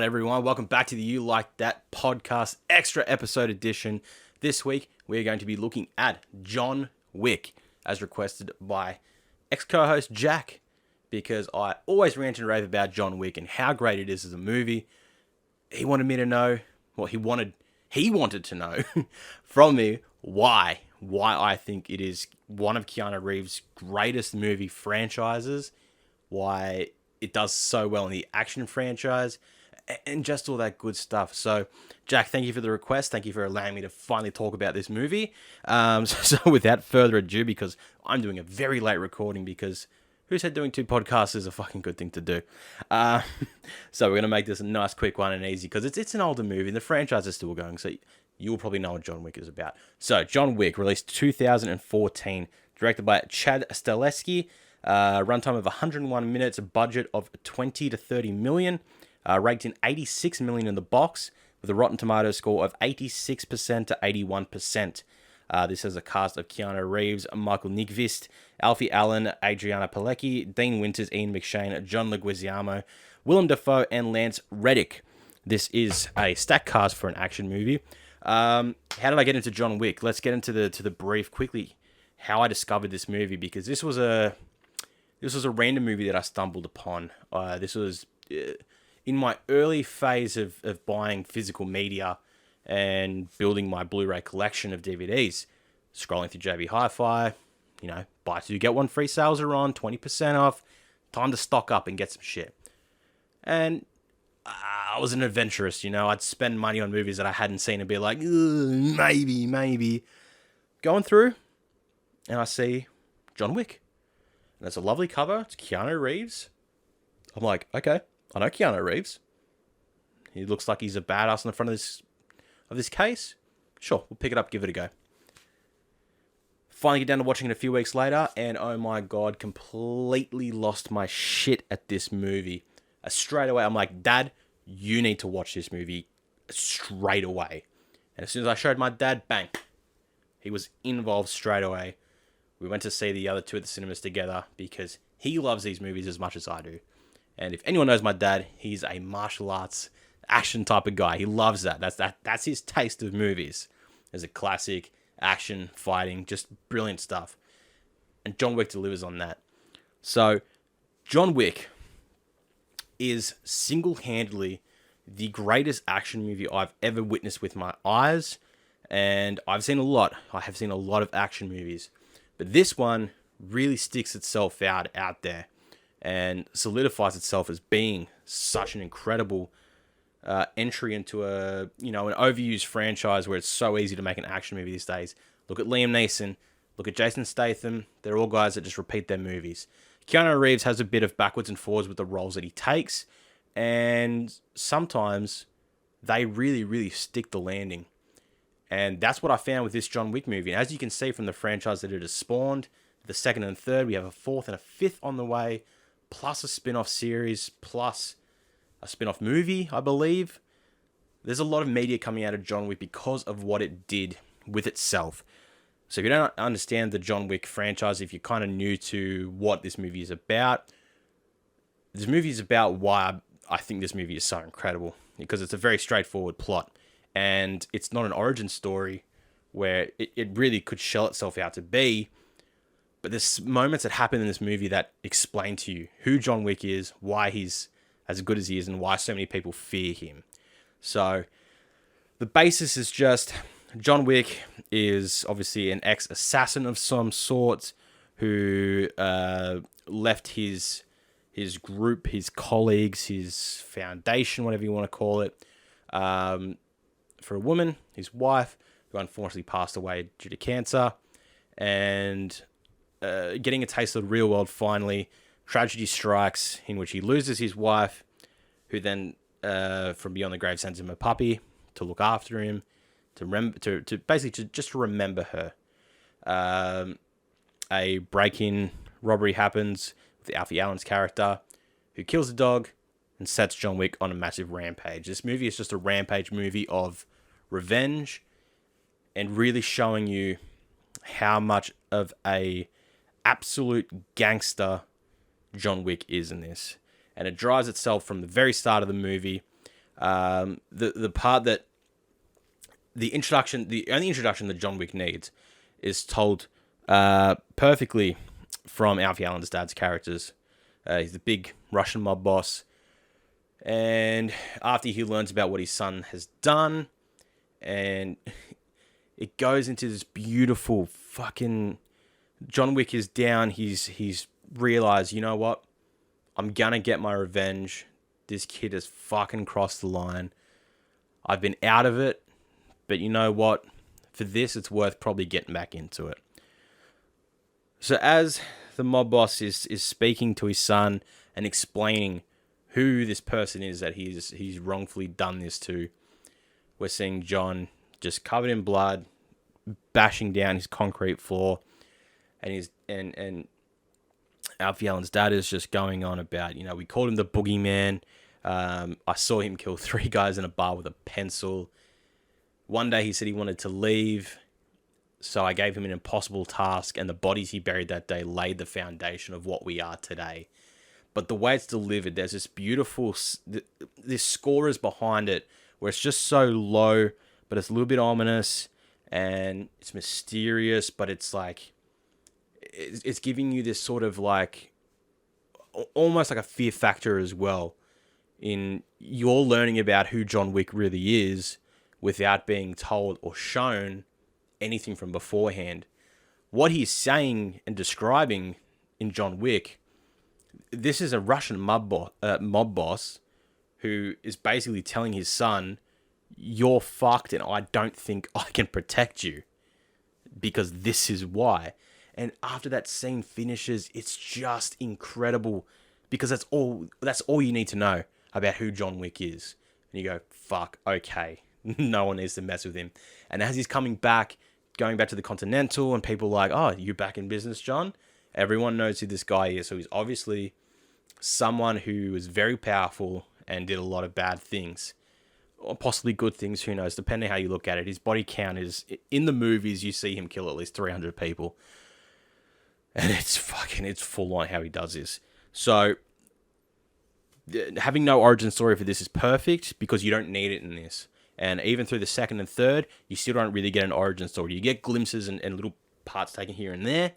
everyone? Welcome back to the You Like That podcast extra episode edition. This week, we are going to be looking at John Wick, as requested by ex-co-host Jack, because I always rant and rave about John Wick and how great it is as a movie. He wanted me to know, well, he wanted to know from me why I think it is one of Keanu Reeves' greatest movie franchises, why it does so well in the action franchise, and just all that good stuff. So, Jack, thank you for the request. Thank you for allowing me to finally talk about this movie. So without further ado, because I'm doing a very late recording, because who said doing two podcasts is a fucking good thing to do? So we're going to make this a nice, quick one and easy, because it's an older movie, and the franchise is still going, so you'll probably know what John Wick is about. So, John Wick, released 2014, directed by Chad Stahelski, runtime of 101 minutes, a budget of 20 to 30 million, rated 86 million in the box, with a Rotten Tomatoes score of 86% to 81%. This has a cast of Keanu Reeves, Michael Nyqvist, Alfie Allen, Adriana Palicki, Dean Winters, Ian McShane, John Leguizamo, Willem Dafoe, and Lance Reddick. This is a stacked cast for an action movie. How did I get into John Wick? Let's get into the brief quickly. How I discovered this movie, because this was a random movie that I stumbled upon. This was in my early phase of buying physical media and building my Blu-ray collection of DVDs. Scrolling through JB Hi-Fi, buy two, get one free sales are on, 20% off. Time to stock up and get some shit. And I was an adventurous, I'd spend money on movies that I hadn't seen and be like, maybe. Going through, and I see John Wick. And it's a lovely cover. It's Keanu Reeves. I'm like, okay, I know Keanu Reeves. He looks like he's a badass in the front of this case. Sure, we'll pick it up, give it a go. Finally get down to watching it a few weeks later, and oh my god, completely lost my shit at this movie. Straight away, I'm like, Dad, you need to watch this movie straight away. And as soon as I showed my dad, bang, he was involved straight away. We went to see the other two at the cinemas together because he loves these movies as much as I do. And if anyone knows my dad, he's a martial arts action type of guy. He loves that. That's his taste of movies. There's a classic action, fighting, just brilliant stuff. And John Wick delivers on that. So, John Wick is single-handedly the greatest action movie I've ever witnessed with my eyes. And I've seen a lot. I have seen a lot of action movies. But this one really sticks itself out there and solidifies itself as being such an incredible entry into an overused franchise where it's so easy to make an action movie these days. Look at Liam Neeson, look at Jason Statham. They're all guys that just repeat their movies. Keanu Reeves has a bit of backwards and forwards with the roles that he takes, and sometimes they really, really stick the landing. And that's what I found with this John Wick movie. And as you can see from the franchise that it has spawned, the second and third, we have a fourth and a fifth on the way, plus a spin-off series, plus a spin-off movie, I believe. There's a lot of media coming out of John Wick because of what it did with itself. So if you don't understand the John Wick franchise, if you're kind of new to what this movie is about, this movie is about why I think this movie is so incredible. Because it's a very straightforward plot. And it's not an origin story where it really could shell itself out to be. But there's moments that happen in this movie that explain to you who John Wick is, why he's as good as he is, and why so many people fear him. So the basis is just John Wick is obviously an ex-assassin of some sort who left his group, his colleagues, his foundation, whatever you want to call it, for a woman, his wife, who unfortunately passed away due to cancer, and getting a taste of the real world finally, tragedy strikes in which he loses his wife, who then, from beyond the grave, sends him a puppy to look after him, to remember her. A break-in robbery happens with Alfie Allen's character, who kills the dog and sets John Wick on a massive rampage. This movie is just a rampage movie of revenge and really showing you how much of a absolute gangster John Wick is in this. And it drives itself from the very start of the movie. The part that the only introduction that John Wick needs is told perfectly from Alfie Allen's dad's characters. He's the big Russian mob boss. And after he learns about what his son has done, and it goes into this beautiful fucking... John Wick is down. He's realized, you know what? I'm gonna get my revenge. This kid has fucking crossed the line. I've been out of it, but you know what? For this, it's worth probably getting back into it. So as the mob boss is speaking to his son and explaining who this person is that he's wrongfully done this to, we're seeing John just covered in blood, bashing down his concrete floor, and Alfie Allen's dad is just going on about, we called him the boogeyman. I saw him kill 3 guys in a bar with a pencil. One day he said he wanted to leave, so I gave him an impossible task, and the bodies he buried that day laid the foundation of what we are today. But the way it's delivered, there's this beautiful... This score is behind it, where it's just so low, but it's a little bit ominous, and it's mysterious, but it's like... It's giving you this sort of like... Almost like a fear factor as well. In you're learning about who John Wick really is without being told or shown anything from beforehand. What he's saying and describing in John Wick, this is a Russian mob boss who is basically telling his son, you're fucked and I don't think I can protect you because this is why. And after that scene finishes, it's just incredible because that's all you need to know about who John Wick is. And you go, fuck, okay. No one needs to mess with him. And as he's going back to the Continental, and people are like, oh, you back in business, John? Everyone knows who this guy is. So he's obviously someone who is very powerful and did a lot of bad things. Or possibly good things, who knows, depending how you look at it. His body count is... In the movies, you see him kill at least 300 people. And it's full on how he does this. So... having no origin story for this is perfect because you don't need it in this. And even through the second and third, you still don't really get an origin story. You get glimpses and little parts taken here and there,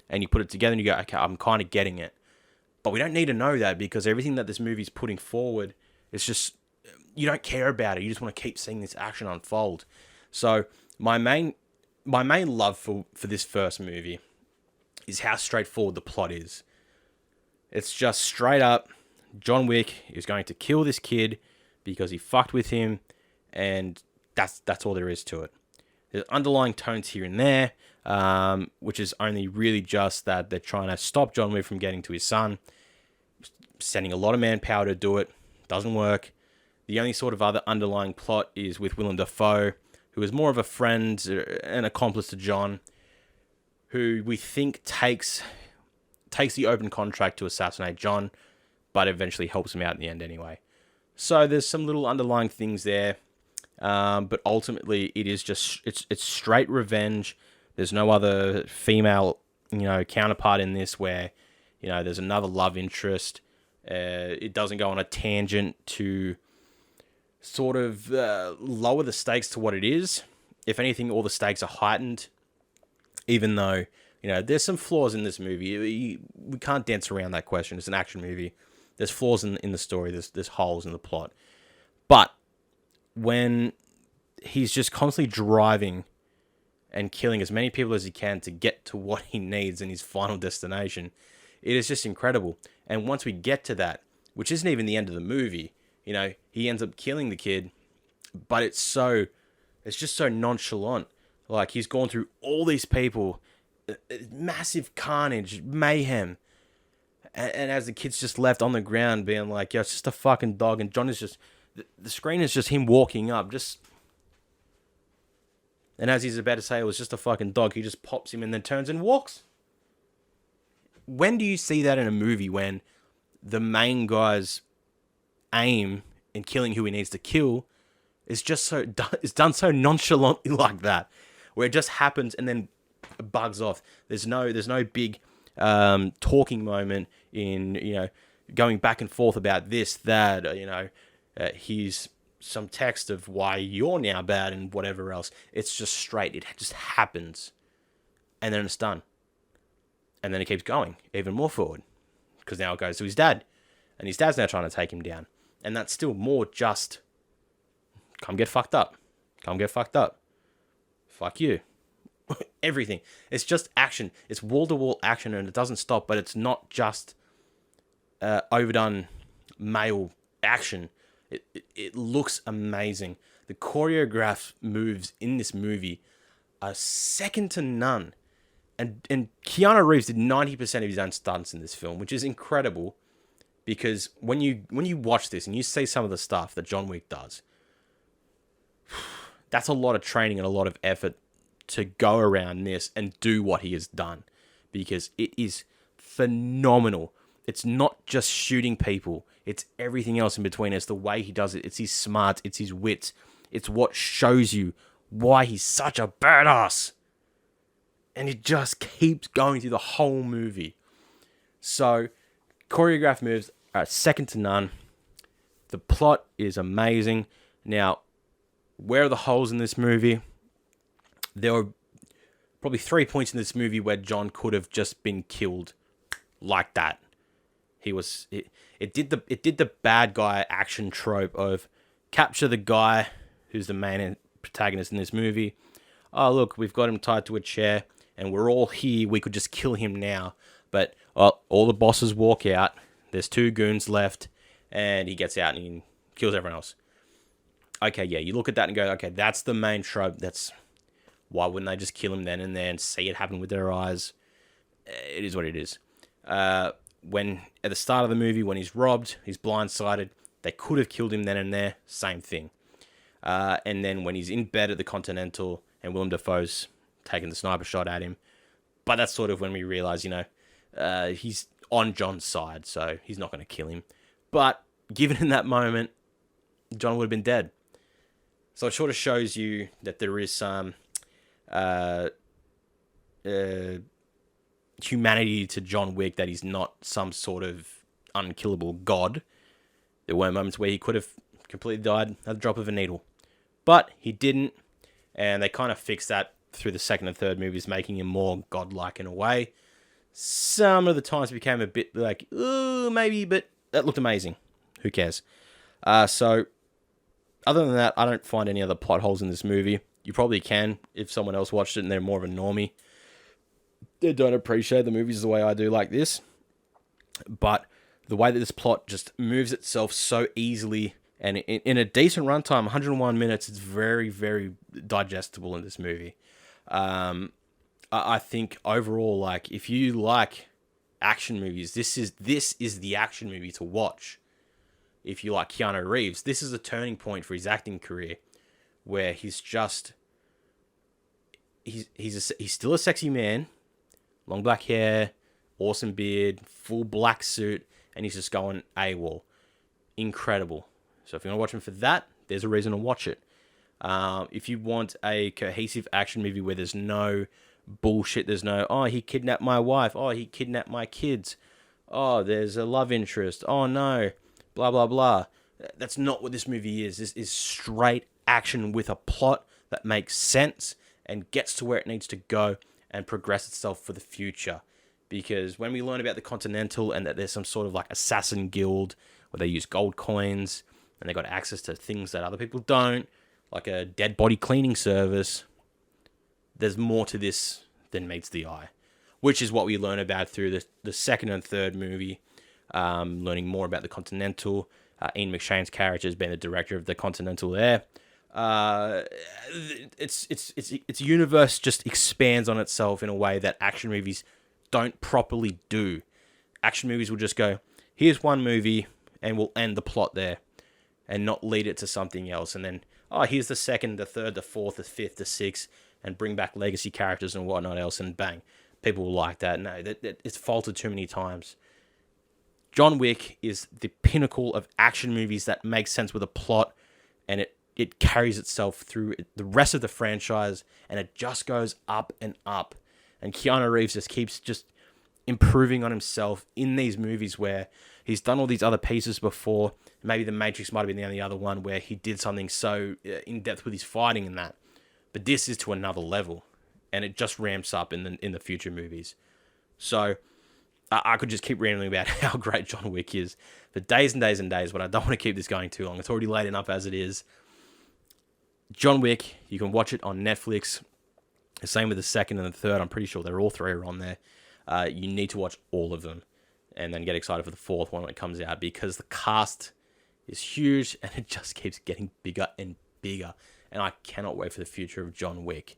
and you put it together and you go, okay, I'm kind of getting it. But we don't need to know that because everything that this movie's putting forward is just, you don't care about it. You just want to keep seeing this action unfold. So my main love for this first movie is how straightforward the plot is. It's just straight up, John Wick is going to kill this kid because he fucked with him, and that's all there is to it. There's underlying tones here and there, which is only really just that they're trying to stop John Wick from getting to his son, sending a lot of manpower to do it. Doesn't work. The only sort of other underlying plot is with Willem Dafoe, who is more of a friend, an accomplice to John, who we think takes the open contract to assassinate John, but eventually helps him out in the end anyway. So there's some little underlying things there, but ultimately it is just it's straight revenge. There's no other female counterpart in this where there's another love interest. It doesn't go on a tangent to sort of lower the stakes to what it is. If anything, all the stakes are heightened. Even though there's some flaws in this movie, we can't dance around that question. It's an action movie. There's flaws in the story. There's holes in the plot. But when he's just constantly driving and killing as many people as he can to get to what he needs in his final destination, it is just incredible. And once we get to that, which isn't even the end of the movie, he ends up killing the kid, but it's just so nonchalant. Like, he's gone through all these people, massive carnage, mayhem. And as the kid's just left on the ground being like, it's just a fucking dog. And John is just... The screen is just him walking up. And as he's about to say it was just a fucking dog, he just pops him and then turns and walks. When do you see that in a movie when the main guy's aim in killing who he needs to kill is just it's done so nonchalantly like that, where it just happens and then bugs off. There's no big talking moment in going back and forth about this, that, he's some text of why you're now bad and whatever else. It's just straight. It just happens. And then it's done. And then it keeps going even more forward. Because now it goes to his dad. And his dad's now trying to take him down. And that's still more just, come get fucked up. Come get fucked up. Fuck you. Everything. It's just action. It's wall-to-wall action, and it doesn't stop, but it's not just overdone male action. It looks amazing. The choreographed moves in this movie are second to none. And Keanu Reeves did 90% of his own stunts in this film, which is incredible, because when you watch this and you see some of the stuff that John Wick does, that's a lot of training and a lot of effort to go around this and do what he has done, because it is phenomenal. It's not just shooting people. It's everything else in between. It's the way he does it. It's his smarts. It's his wit. It's what shows you why he's such a badass. And it just keeps going through the whole movie. So, choreographed moves are second to none. The plot is amazing. Now, where are the holes in this movie? There were probably 3 points in this movie where John could have just been killed like that. It did the bad guy action trope of capture the guy who's the main protagonist in this movie. Oh, look, we've got him tied to a chair and we're all here. We could just kill him now. But all the bosses walk out. There's 2 goons left and he gets out and he kills everyone else. Okay, yeah, you look at that and go, okay, that's the main trope. Why wouldn't they just kill him then and there and see it happen with their eyes? It is what it is. When at the start of the movie, when he's robbed, he's blindsided, they could have killed him then and there, same thing. And then when he's in bed at the Continental and Willem Dafoe's taking the sniper shot at him, but that's sort of when we realize, he's on John's side, so he's not going to kill him. But given in that moment, John would have been dead. So it sort of shows you that there is some humanity to John Wick, that he's not some sort of unkillable god. There were moments where he could have completely died at the drop of a needle, but he didn't, and they kind of fixed that through the second and third movies, making him more godlike in a way. Some of the times it became a bit like, ooh, maybe, but that looked amazing. Who cares? So other than that, I don't find any other plot holes in this movie. You probably can if someone else watched it and they're more of a normie. They don't appreciate the movies the way I do like this. But the way that this plot just moves itself so easily, and in a decent runtime, 101 minutes, it's very, very digestible in this movie. I think overall, like, if you like action movies, this is the action movie to watch. If you like Keanu Reeves, this is a turning point for his acting career, where he's still a sexy man, long black hair, awesome beard, full black suit, and he's just going AWOL. Incredible. So if you want to watch him for that, there's a reason to watch it. If you want a cohesive action movie where there's no bullshit, there's no, oh, he kidnapped my wife, oh, he kidnapped my kids, oh, there's a love interest, oh no, blah, blah, blah. That's not what this movie is. This is straight action with a plot that makes sense and gets to where it needs to go and progress itself for the future. Because when we learn about the Continental and that there's some sort of like assassin guild where they use gold coins and they got access to things that other people don't, like a dead body cleaning service, there's more to this than meets the eye, which is what we learn about through the second and third movie, learning more about the Continental. Ian McShane's character has been the director of the Continental there. Its universe just expands on itself in a way that action movies don't properly do. Action movies will just go, here's one movie, and we'll end the plot there, and not lead it to something else. And then, oh, here's the second, the third, the fourth, the fifth, the sixth, and bring back legacy characters and whatnot else, and bang, people will like that. No, it's faltered too many times. John Wick is the pinnacle of action movies that make sense with a plot, and it carries itself through the rest of the franchise, and it just goes up and up. And Keanu Reeves just keeps just improving on himself in these movies where he's done all these other pieces before. Maybe The Matrix might have been the only other one where he did something so in depth with his fighting and that. But this is to another level, and it just ramps up in the future movies. So I could just keep rambling about how great John Wick is for days and days and days, but I don't want to keep this going too long. It's already late enough as it is. John Wick, you can watch it on Netflix. The same with the second and the third. I'm pretty sure they're all three are on there. You need to watch all of them and then get excited for the fourth one when it comes out, because the cast is huge and it just keeps getting bigger and bigger. And I cannot wait for the future of John Wick.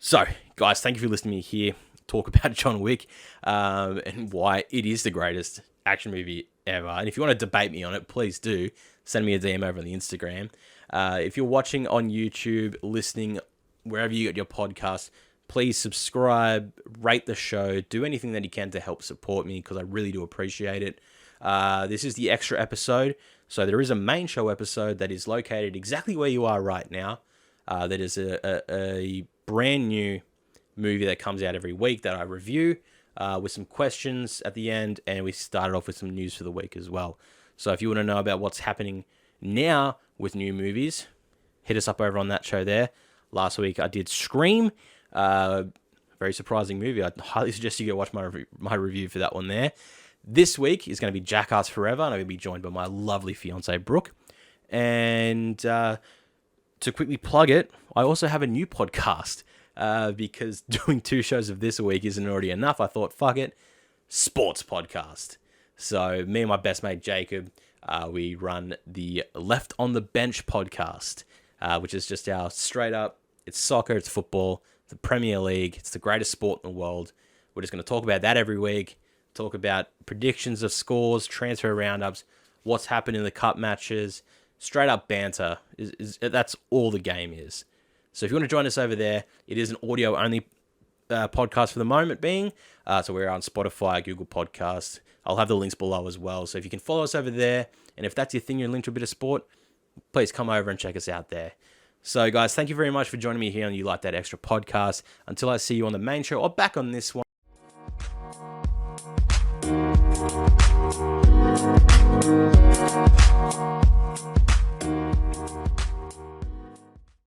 So, guys, thank you for listening to me here talk about John Wick and why it is the greatest action movie ever. And if you want to debate me on it, please do. Send me a DM over on the Instagram. If you're watching on YouTube, listening, wherever you get your podcast, please subscribe, rate the show, do anything that you can to help support me, because I really do appreciate it. This is the extra episode. So there is a main show episode that is located exactly where you are right now. That is a brand new movie that comes out every week that I review with some questions at the end, and we started off with some news for the week as well. So if you want to know about what's happening now with new movies, hit us up over on that show there. Last week I did Scream, very surprising movie. I'd highly suggest you go watch my review for that one there. This week is going to be Jackass Forever, and I'm going to be joined by my lovely fiance Brooke. And to quickly plug it, I also have a new podcast. Because doing 2 shows of this a week isn't already enough, I thought, fuck it, sports podcast. So me and my best mate Jacob, we run the Left on the Bench podcast, which is just our straight up, it's soccer, it's football, the Premier League, it's the greatest sport in the world. We're just going to talk about that every week, talk about predictions of scores, transfer roundups, what's happened in the cup matches, straight up banter. That's all the game is. So if you want to join us over there, it is an audio-only podcast for the moment being. So we're on Spotify, Google Podcasts. I'll have the links below as well. So if you can follow us over there, and if that's your thing, you're linked to a bit of sport, please come over and check us out there. So guys, thank you very much for joining me here on You Like That Extra podcast. Until I see you on the main show or back on this one.